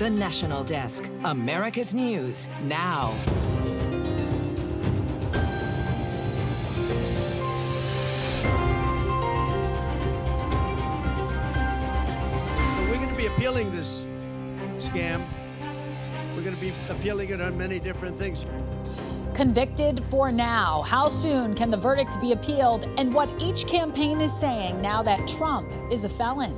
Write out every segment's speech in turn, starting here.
The National Desk, America's News Now. So we're going to be appealing this scam. We're going to be appealing it on many different things. Convicted for now. How soon can the verdict be appealed, and what each campaign is saying now that Trump is a felon?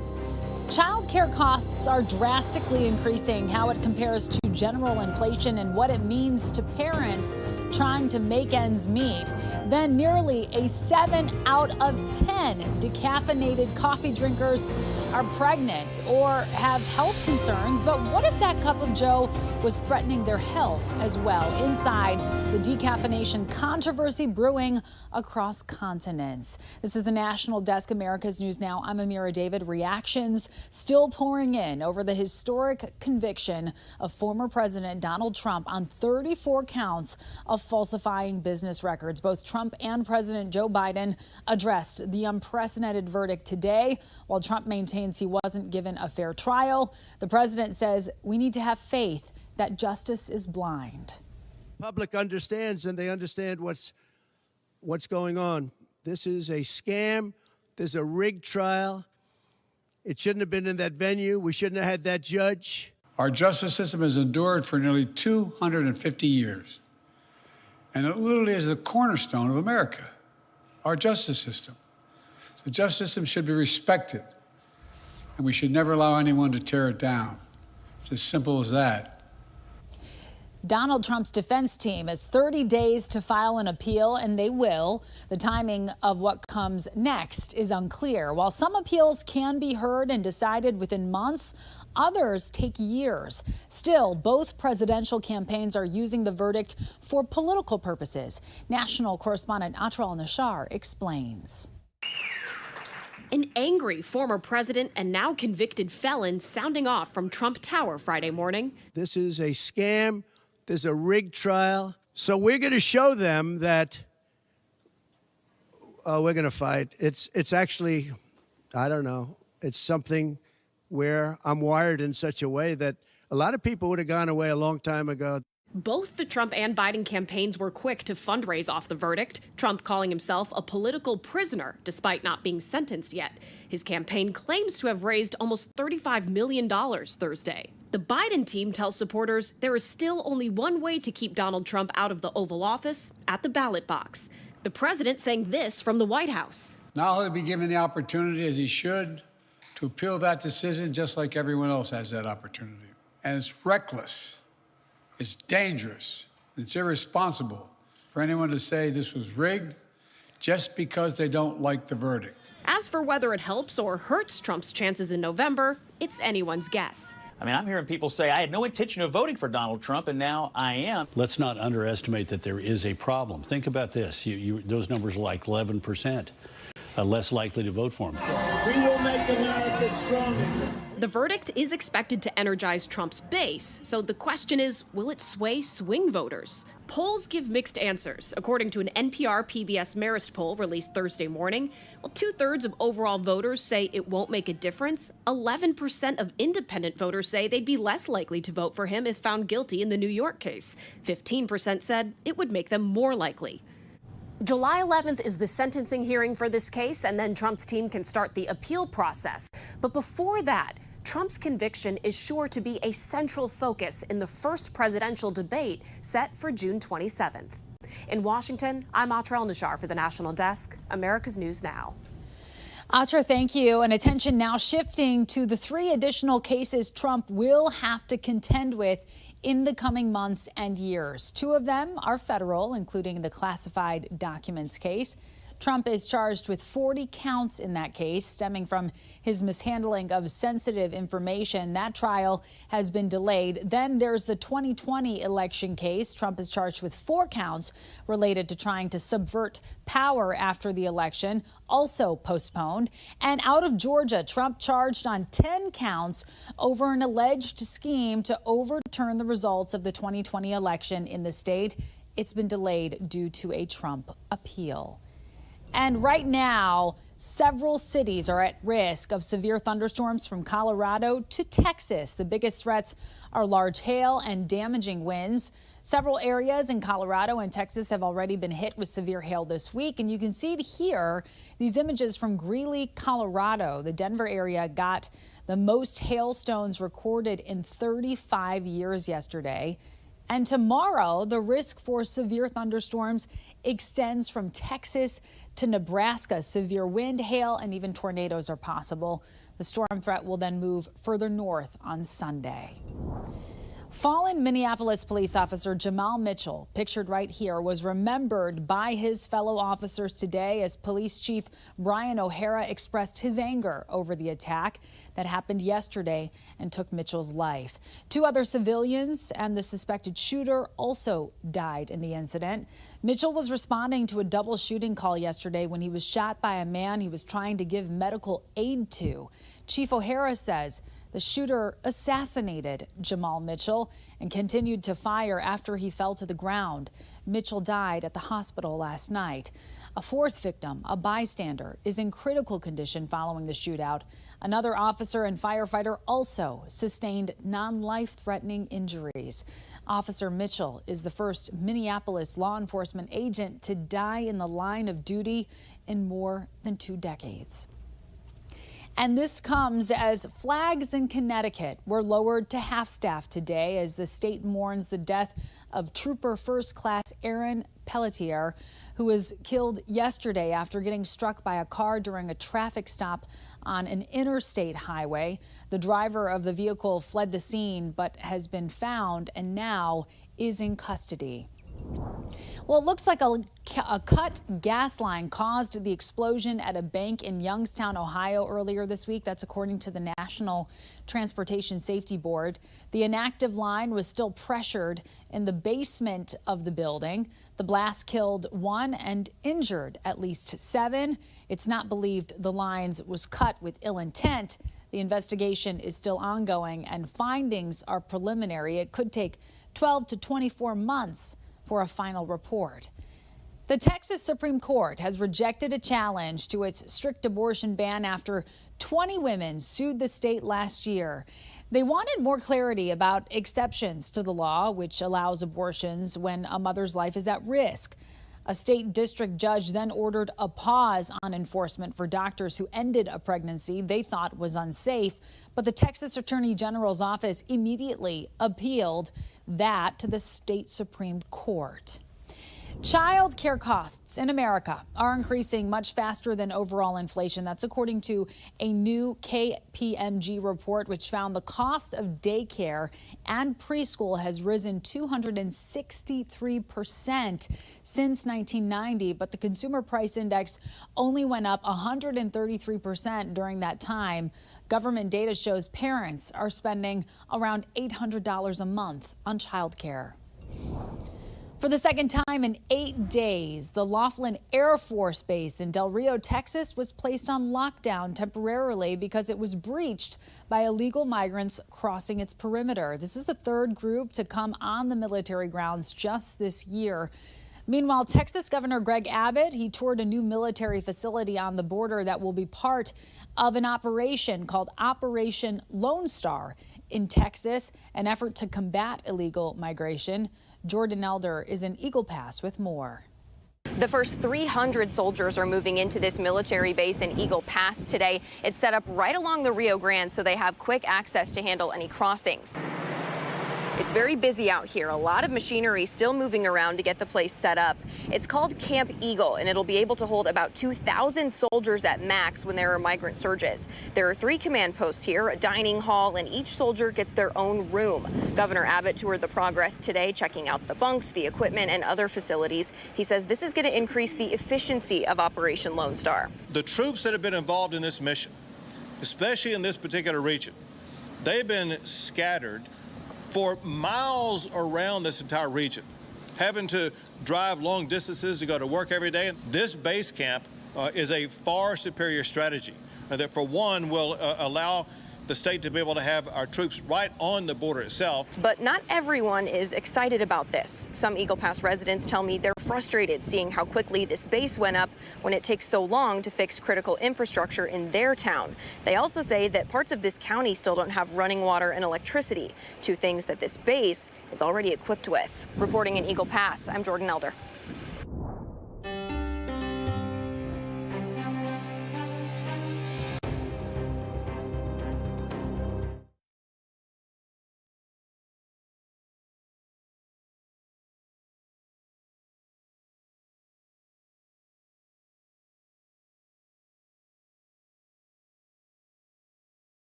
Childcare costs are drastically increasing, how it compares to general inflation and what it means to parents trying to make ends meet. Then nearly a 7 out of 10 decaffeinated coffee drinkers are pregnant or have health concerns. But what if that cup of joe was threatening their health as well? Inside the decaffeination controversy brewing across continents. This is the National Desk, America's News Now. I'm Amira David. Reactions still pouring in over the historic conviction of former President Donald Trump on 34 counts of falsifying business records. Both Trump and President Joe Biden addressed the unprecedented verdict today. While Trump maintains he wasn't given a fair trial, the president says we need to have faith that justice is blind. Public understands, and they understand what's going on. This is a scam. There's a rigged trial. It shouldn't have been in that venue. We shouldn't have had that judge. Our justice system has endured for nearly 250 years. And it literally is the cornerstone of America, our justice system. The justice system should be respected, and we should never allow anyone to tear it down. It's as simple as that. Donald Trump's defense team has 30 days to file an appeal, and they will. The timing of what comes next is unclear. While some appeals can be heard and decided within months, others take years. Still, both presidential campaigns are using the verdict for political purposes. National correspondent Atral Nashar explains. An angry former president and now convicted felon sounding off from Trump Tower Friday morning. This is a scam. There's a rigged trial. So we're going to show them that we're going to fight. It's actually, I don't know, it's something where I'm wired in such a way that a lot of people would have gone away a long time ago. Both the Trump and Biden campaigns were quick to fundraise off the verdict, Trump calling himself a political prisoner despite not being sentenced yet. His campaign claims to have raised almost $35 million Thursday. The Biden team tells supporters there is still only one way to keep Donald Trump out of the Oval Office, at the ballot box. The president saying this from the White House. Now he'll be given the opportunity, as he should, to appeal that decision just like everyone else has that opportunity. And it's reckless. It's dangerous. It's irresponsible for anyone to say this was rigged just because they don't like the verdict. As for whether it helps or hurts Trump's chances in November, it's anyone's guess. I mean, I'm hearing people say, I had no intention of voting for Donald Trump, and now I am. Let's not underestimate that there is a problem. Think about this. Those numbers are like 11%, less likely to vote for him. We will make America stronger. The verdict is expected to energize Trump's base, so the question is, will it sway swing voters? Polls give mixed answers. According to an NPR PBS Marist poll released Thursday morning, while 2/3 of overall voters say it won't make a difference, 11% of independent voters say they'd be less likely to vote for him if found guilty in the New York case. 15% said it would make them more likely. July 11th is the sentencing hearing for this case, and then Trump's team can start the appeal process. But before that, Trump's conviction is sure to be a central focus in the first presidential debate set for June 27th. In Washington, I'm Atra El-Nashar for the National Desk, America's News Now. Atra, thank you. And attention now shifting to the 3 additional cases Trump will have to contend with in the coming months and years. 2 of them are federal, including the classified documents case. Trump is charged with 40 counts in that case, stemming from his mishandling of sensitive information. That trial has been delayed. Then there's the 2020 election case. Trump is charged with 4 counts related to trying to subvert power after the election, also postponed. And out of Georgia, Trump charged on 10 counts over an alleged scheme to overturn the results of the 2020 election in the state. It's been delayed due to a Trump appeal. And right now, Several cities are at risk of severe thunderstorms from Colorado to Texas. The biggest threats are large hail and damaging winds. Several areas in Colorado and Texas have already been hit with severe hail this week. And you can see here these images from Greeley, Colorado. The Denver area got the most hailstones recorded in 35 years yesterday. And tomorrow, the risk for severe thunderstorms extends from Texas to Nebraska. Severe wind, hail, and even tornadoes are possible. The storm threat will then move further north on Sunday. Fallen Minneapolis police officer Jamal Mitchell, pictured right here, was remembered by his fellow officers today as Police Chief Brian O'Hara expressed his anger over the attack that happened yesterday and took Mitchell's life. 2 other civilians and the suspected shooter also died in the incident. Mitchell was responding to a double shooting call yesterday when he was shot by a man he was trying to give medical aid to. Chief O'Hara says the shooter assassinated Jamal Mitchell and continued to fire after he fell to the ground. Mitchell died at the hospital last night. A 4th victim, a bystander, is in critical condition following the shootout. Another officer and firefighter also sustained non-life-threatening injuries. Officer Mitchell is the first Minneapolis law enforcement agent to die in the line of duty in more than 2 decades. And this comes as flags in Connecticut were lowered to half-staff today as the state mourns the death of Trooper First Class Aaron Pelletier, who was killed yesterday after getting struck by a car during a traffic stop on an interstate highway. The driver of the vehicle fled the scene but has been found and now is in custody. Well, it looks like a cut gas line caused the explosion at a bank in Youngstown, Ohio earlier this week. That's according to the National Transportation Safety Board. The inactive line was still pressured in the basement of the building. The blast killed 1 and injured at least 7. It's not believed the lines was cut with ill intent. The investigation is still ongoing and findings are preliminary. It could take 12 to 24 months for a final report. The Texas Supreme Court has rejected a challenge to its strict abortion ban after 20 women sued the state last year. They wanted more clarity about exceptions to the law, which allows abortions when a mother's life is at risk. A state district judge then ordered a pause on enforcement for doctors who ended a pregnancy they thought was unsafe. But the Texas Attorney General's office immediately appealed that to the state Supreme Court. Child care costs in America are increasing much faster than overall inflation. That's according to a new KPMG report, which found the cost of daycare and preschool has risen 263% since 1990. But the Consumer Price Index only went up 133% during that time. Government data shows parents are spending around $800 a month on childcare. For the second time in 8 days, the Laughlin Air Force Base in Del Rio, Texas, was placed on lockdown temporarily because it was breached by illegal migrants crossing its perimeter. This is the 3rd group to come on the military grounds just this year. Meanwhile, Texas Governor Greg Abbott, he toured a new military facility on the border that will be part of an operation called Operation Lone Star in Texas, an effort to combat illegal migration. Jordan Elder is in Eagle Pass with more. The first 300 soldiers are moving into this military base in Eagle Pass today. It's set up right along the Rio Grande, so they have quick access to handle any crossings. It's very busy out here. A lot of machinery still moving around to get the place set up. It's called Camp Eagle, and it'll be able to hold about 2,000 soldiers at max when there are migrant surges. There are 3 command posts here, a dining hall, and each soldier gets their own room. Governor Abbott toured the progress today, checking out the bunks, the equipment, and other facilities. He says this is going to increase the efficiency of Operation Lone Star. The troops that have been involved in this mission, especially in this particular region, they've been scattered for miles around this entire region, having to drive long distances to go to work every day. This base camp is a far superior strategy that, for one, will allow the state to be able to have our troops right on the border itself. But not everyone is excited about this. Some Eagle Pass residents tell me they're frustrated seeing how quickly this base went up when it takes so long to fix critical infrastructure in their town. They also say that parts of this county still don't have running water and electricity, two things that this base is already equipped with. Reporting in Eagle Pass, I'm Jordan Elder.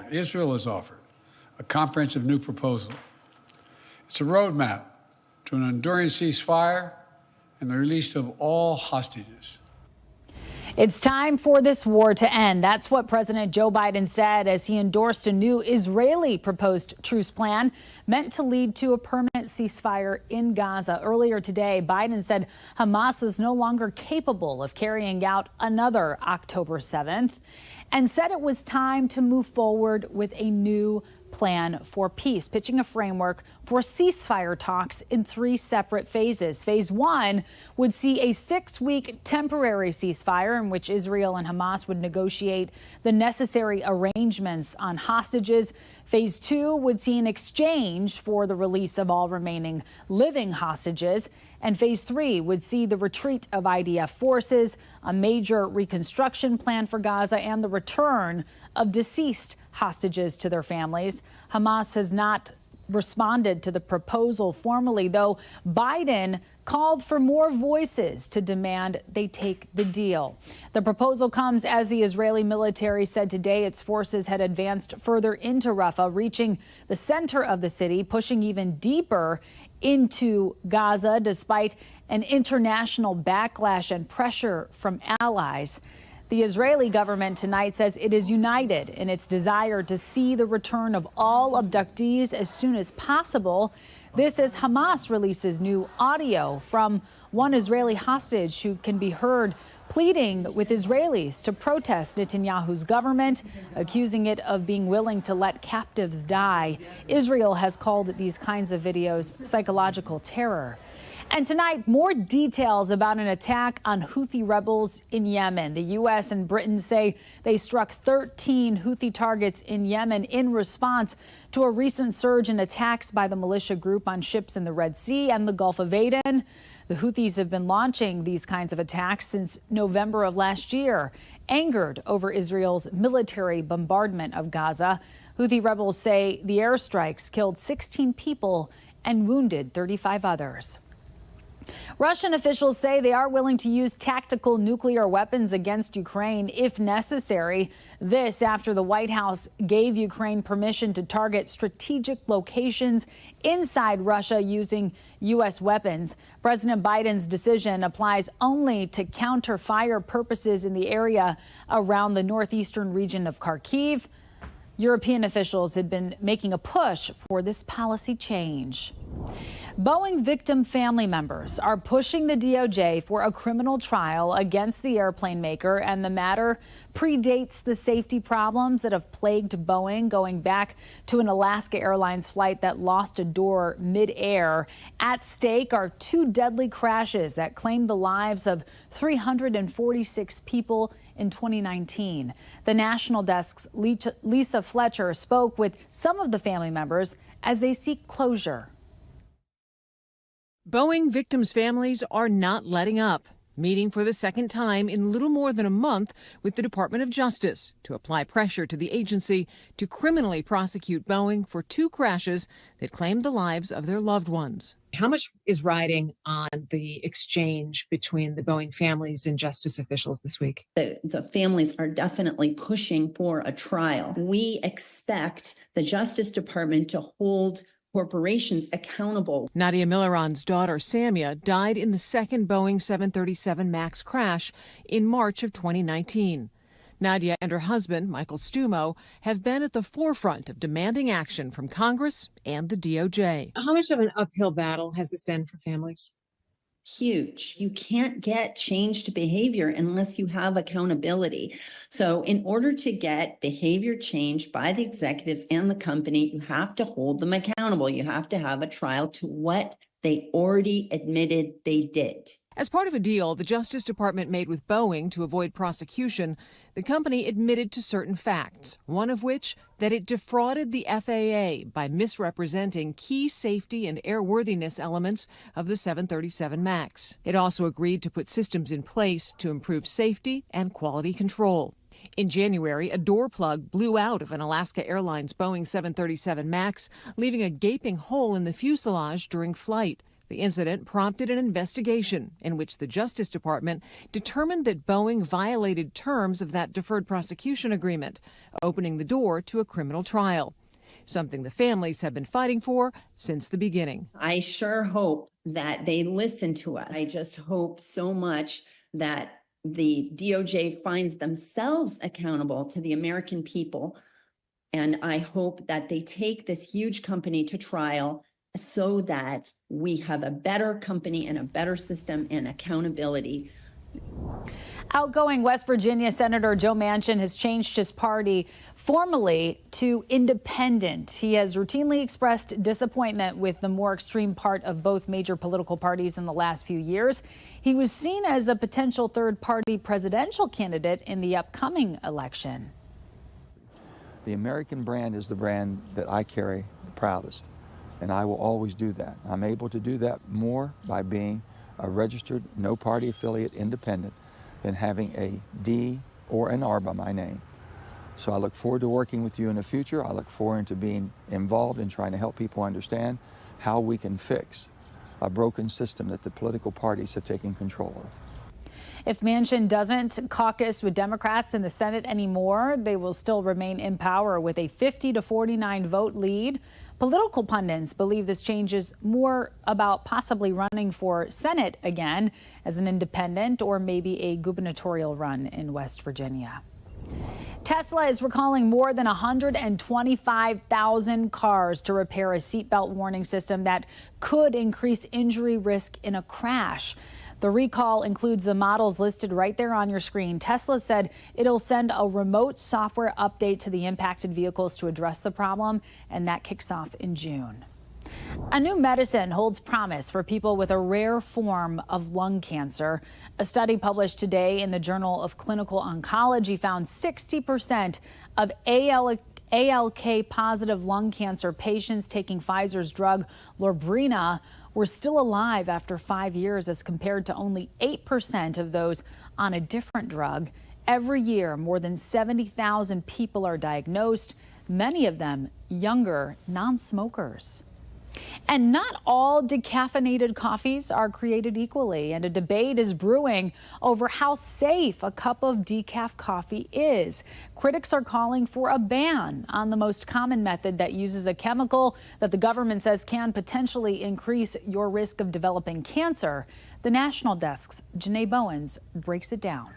Israel has offered a comprehensive new proposal. It's a roadmap to an enduring ceasefire and the release of all hostages. It's time for this war to end. That's what President Joe Biden said as he endorsed a new Israeli proposed truce plan meant to lead to a permanent ceasefire in Gaza. Earlier today, Biden said Hamas was no longer capable of carrying out another October 7th and said it was time to move forward with a new plan for peace, pitching a framework for ceasefire talks in 3 separate phases. Phase 1 would see a 6-week temporary ceasefire in which Israel and Hamas would negotiate the necessary arrangements on hostages. Phase 2 would see an exchange for the release of all remaining living hostages. And Phase 3 would see the retreat of IDF forces, a major reconstruction plan for Gaza, and the return of deceased hostages to their families. Hamas has not responded to the proposal formally, though Biden called for more voices to demand they take the deal. The proposal comes as the Israeli military said today its forces had advanced further into Rafah, reaching the center of the city, pushing even deeper into Gaza, despite an international backlash and pressure from allies. The Israeli government tonight says it is united in its desire to see the return of all abductees as soon as possible. This as Hamas releases new audio from one Israeli hostage who can be heard pleading with Israelis to protest Netanyahu's government, accusing it of being willing to let captives die. Israel has called these kinds of videos psychological terror. And tonight, more details about an attack on Houthi rebels in Yemen. The U.S. and Britain say they struck 13 Houthi targets in Yemen in response to a recent surge in attacks by the militia group on ships in the Red Sea and the Gulf of Aden. The Houthis have been launching these kinds of attacks since November of last year, angered over Israel's military bombardment of Gaza. Houthi rebels say the airstrikes killed 16 people and wounded 35 others. Russian officials say they are willing to use tactical nuclear weapons against Ukraine if necessary. This after the White House gave Ukraine permission to target strategic locations inside Russia using U.S. weapons. President Biden's decision applies only to counter-fire purposes in the area around the northeastern region of Kharkiv. European officials had been making a push for this policy change. Boeing victim family members are pushing the DOJ for a criminal trial against the airplane maker, and the matter predates the safety problems that have plagued Boeing, going back to an Alaska Airlines flight that lost a door midair. At stake are two deadly crashes that claimed the lives of 346 people in 2019. The National Desk's Lisa Fletcher spoke with some of the family members as they seek closure. Boeing victims' families are not letting up, meeting for the second time in little more than a month with the Department of Justice to apply pressure to the agency to criminally prosecute Boeing for two crashes that claimed the lives of their loved ones. How much is riding on the exchange between the Boeing families and justice officials this week? The families are definitely pushing for a trial. We expect the Justice Department to hold corporations accountable. Nadia Milleron's daughter, Samia, died in the second Boeing 737 MAX crash in March of 2019. Nadia and her husband, Michael Stumo, have been at the forefront of demanding action from Congress and the DOJ. How much of an uphill battle has this been for families? Huge. You can't get changed behavior unless you have accountability. So in order to get behavior changed by the executives and the company, you have to hold them accountable. You have to have a trial to what they already admitted they did. As part of a deal the Justice Department made with Boeing to avoid prosecution, the company admitted to certain facts, one of which that it defrauded the FAA by misrepresenting key safety and airworthiness elements of the 737 MAX. It also agreed to put systems in place to improve safety and quality control. In January, a door plug blew out of an Alaska Airlines Boeing 737 MAX, leaving a gaping hole in the fuselage during flight. The incident prompted an investigation in which the Justice Department determined that Boeing violated terms of that deferred prosecution agreement, opening the door to a criminal trial, something the families have been fighting for since the beginning. I sure hope that they listen to us. I just hope so much that the DOJ finds themselves accountable to the American people. And I hope that they take this huge company to trial so that we have a better company and a better system and accountability. Outgoing West Virginia Senator Joe Manchin has changed his party formally to independent. He has routinely expressed disappointment with the more extreme part of both major political parties in the last few years. He was seen as a potential third-party presidential candidate in the upcoming election. The American brand is the brand that I carry the proudest, and I will always do that. I'm able to do that more by being a registered, no-party affiliate independent than having a D or an R by my name. So I look forward to working with you in the future. I look forward to being involved in trying to help people understand how we can fix a broken system that the political parties have taken control of. If Manchin doesn't caucus with Democrats in the Senate anymore, they will still remain in power with a 50-49 vote lead. Political pundits believe this change is more about possibly running for Senate again as an independent, or maybe a gubernatorial run in West Virginia. Tesla is recalling more than 125,000 cars to repair a seatbelt warning system that could increase injury risk in a crash. The recall includes the models listed right there on your screen. Tesla said it'll send a remote software update to the impacted vehicles to address the problem, and that kicks off in June. A new medicine holds promise for people with a rare form of lung cancer. A study published today in the Journal of Clinical Oncology found 60% of ALK-positive lung cancer patients taking Pfizer's drug Lorbrena were still alive after 5 years, as compared to only 8% of those on a different drug. Every year, more than 70,000 people are diagnosed, many of them younger non-smokers. And not all decaffeinated coffees are created equally, and a debate is brewing over how safe a cup of decaf coffee is. Critics are calling for a ban on the most common method that uses a chemical that the government says can potentially increase your risk of developing cancer. The National Desk's Janae Bowens breaks it down.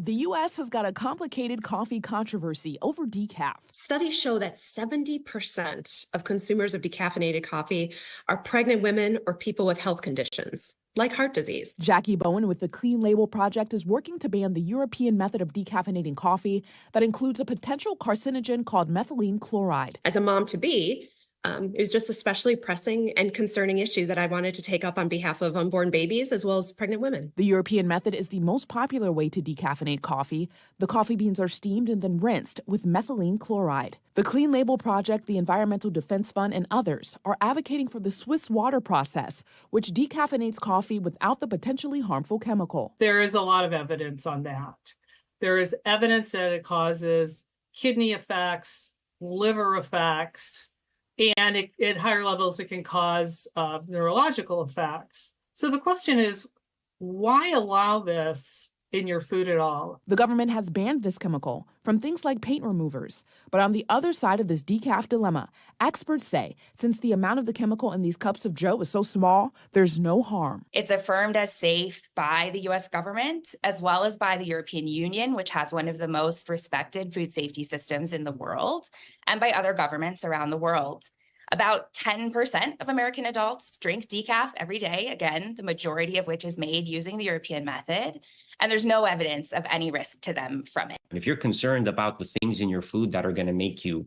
The U.S. has got a complicated coffee controversy over decaf. Studies show that 70% of consumers of decaffeinated coffee are pregnant women or people with health conditions, like heart disease. Jackie Bowen with the Clean Label Project is working to ban the European method of decaffeinating coffee that includes a potential carcinogen called methylene chloride. As a mom-to-be, it was just especially pressing and concerning issue that I wanted to take up on behalf of unborn babies as well as pregnant women. The European method is the most popular way to decaffeinate coffee. The coffee beans are steamed and then rinsed with methylene chloride. The Clean Label Project, the Environmental Defense Fund, and others are advocating for the Swiss water process, which decaffeinates coffee without the potentially harmful chemical. There is a lot of evidence on that. There is evidence that it causes kidney effects, liver effects, and at higher levels, it can cause neurological effects. So the question is, why allow this in your food at all? The government has banned this chemical from things like paint removers. But on the other side of this decaf dilemma, experts say since the amount of the chemical in these cups of joe is so small, there's no harm. It's affirmed as safe by the U.S. government as well as by the European Union, which has one of the most respected food safety systems in the world, and by other governments around the world. About 10% of American adults drink decaf every day, again, the majority of which is made using the European method, and there's no evidence of any risk to them from it. If you're concerned about the things in your food that are going to make you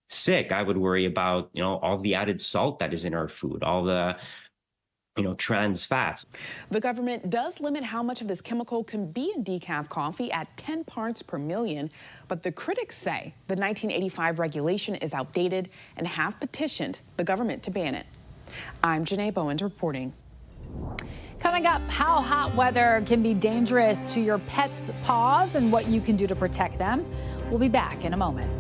sick, I would worry about, all the added salt that is in our food, all the trans fats. The government does limit how much of this chemical can be in decaf coffee at 10 parts per million, but the critics say the 1985 regulation is outdated and have petitioned the government to ban it. I'm Janae Bowen reporting. Coming up, how hot weather can be dangerous to your pet's paws and what you can do to protect them. We'll be back in a moment.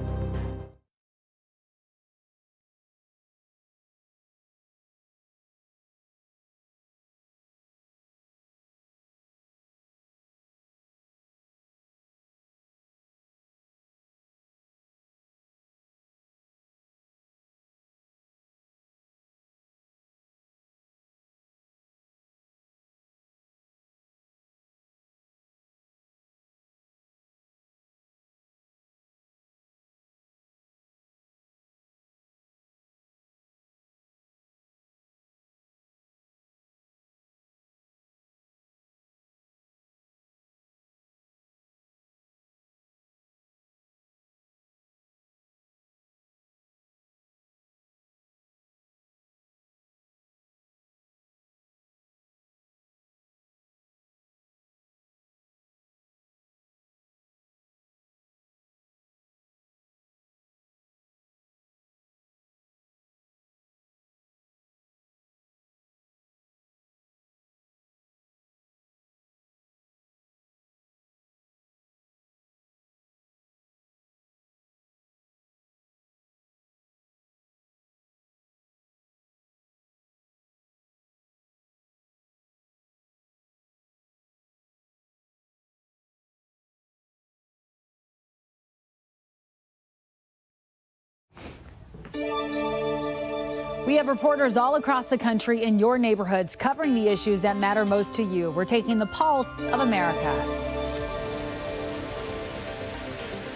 We have reporters all across the country in your neighborhoods covering the issues that matter most to you. We're taking the pulse of America.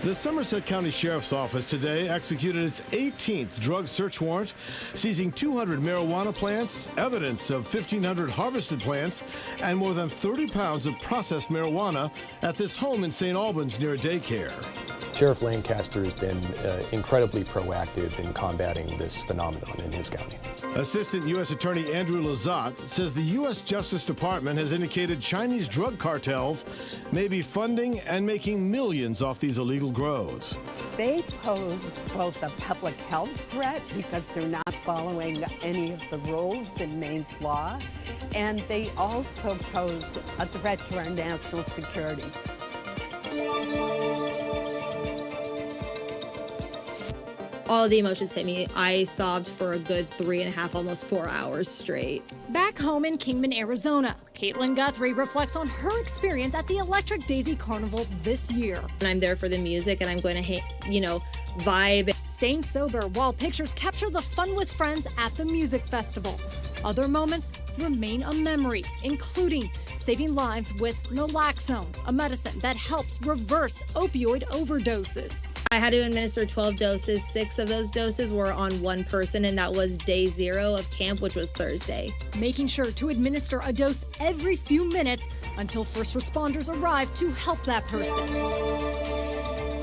The Somerset County Sheriff's Office today executed its 18th drug search warrant, seizing 200 marijuana plants, evidence of 1,500 harvested plants, and more than 30 pounds of processed marijuana at this home in St. Albans near a daycare. Sheriff Lancaster has been incredibly proactive in combating this phenomenon in his county. Assistant U.S. Attorney Andrew Lazat says the U.S. Justice Department has indicated Chinese drug cartels may be funding and making millions off these illegal grows. They pose both a public health threat because they're not following any of the rules in Maine's law, and they also pose a threat to our national security. All of the emotions hit me. I sobbed for a good 3.5, almost 4 hours straight. Back home in Kingman, Arizona, Caitlin Guthrie reflects on her experience at the Electric Daisy Carnival this year. And I'm there for the music, and I'm going to, vibe. Staying sober while pictures capture the fun with friends at the music festival. Other moments remain a memory, including saving lives with naloxone, a medicine that helps reverse opioid overdoses. I had to administer 12 doses. 6 of those doses were on one person, and that was day 0 of camp, which was Thursday. Making sure to administer a dose every few minutes until first responders arrive to help that person.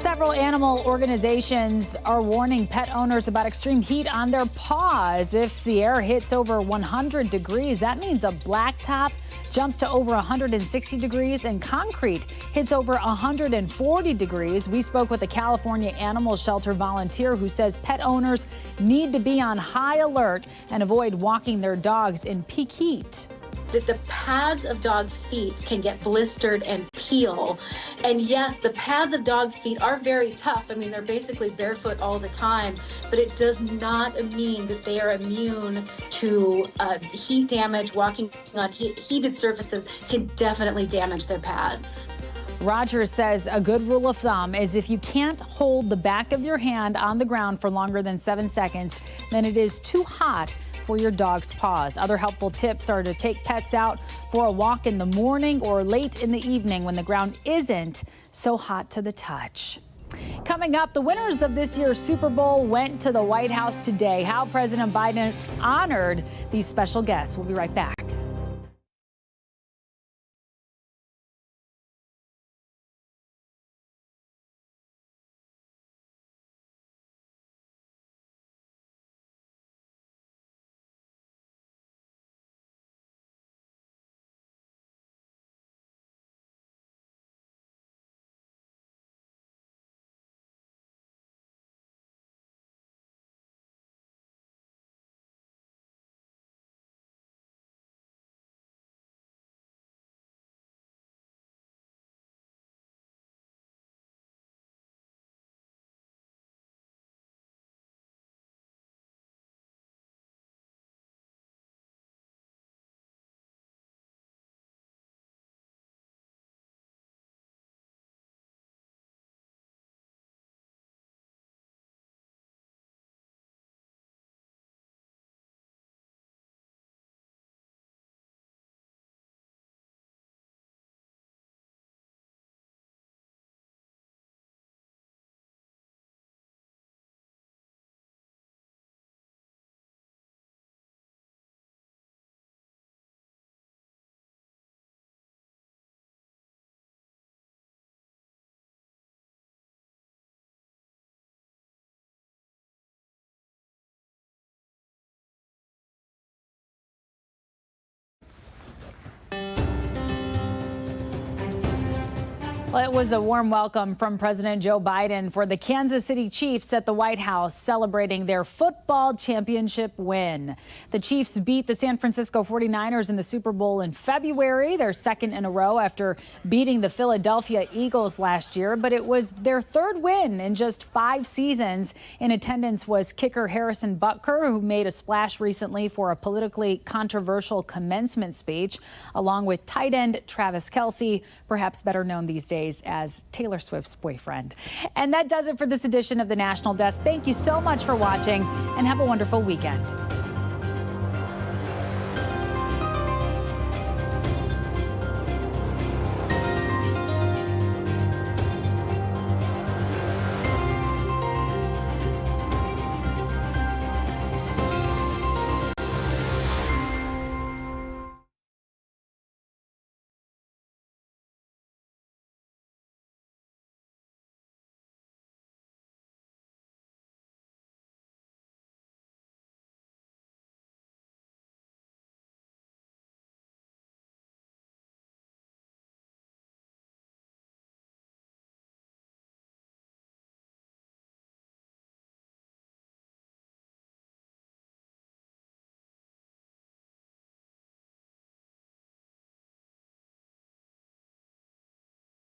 Several animal organizations are warning pet owners about extreme heat on their paws. If the air hits over 100 degrees, that means a blacktop jumps to over 160 degrees and concrete hits over 140 degrees. We spoke with a California animal shelter volunteer who says pet owners need to be on high alert and avoid walking their dogs in peak heat. That the pads of dogs' feet can get blistered and peel. And yes, the pads of dogs' feet are very tough. I mean, they're basically barefoot all the time, but it does not mean that they are immune to heat damage. Walking on heated surfaces can definitely damage their pads. Rogers says a good rule of thumb is if you can't hold the back of your hand on the ground for longer than 7 seconds, then it is too hot for your dog's paws. Other helpful tips are to take pets out for a walk in the morning or late in the evening when the ground isn't so hot to the touch. Coming up, the winners of this year's Super Bowl went to the White House today. How President Biden honored these special guests. We'll be right back. Well, it was a warm welcome from President Joe Biden for the Kansas City Chiefs at the White House celebrating their football championship win. The Chiefs beat the San Francisco 49ers in the Super Bowl in February, their second in a row after beating the Philadelphia Eagles last year. But it was their third win in just 5 seasons. In attendance was kicker Harrison Butker, who made a splash recently for a politically controversial commencement speech, along with tight end Travis Kelce, perhaps better known these days as Taylor Swift's boyfriend. And that does it for this edition of the National Desk. Thank you so much for watching and have a wonderful weekend.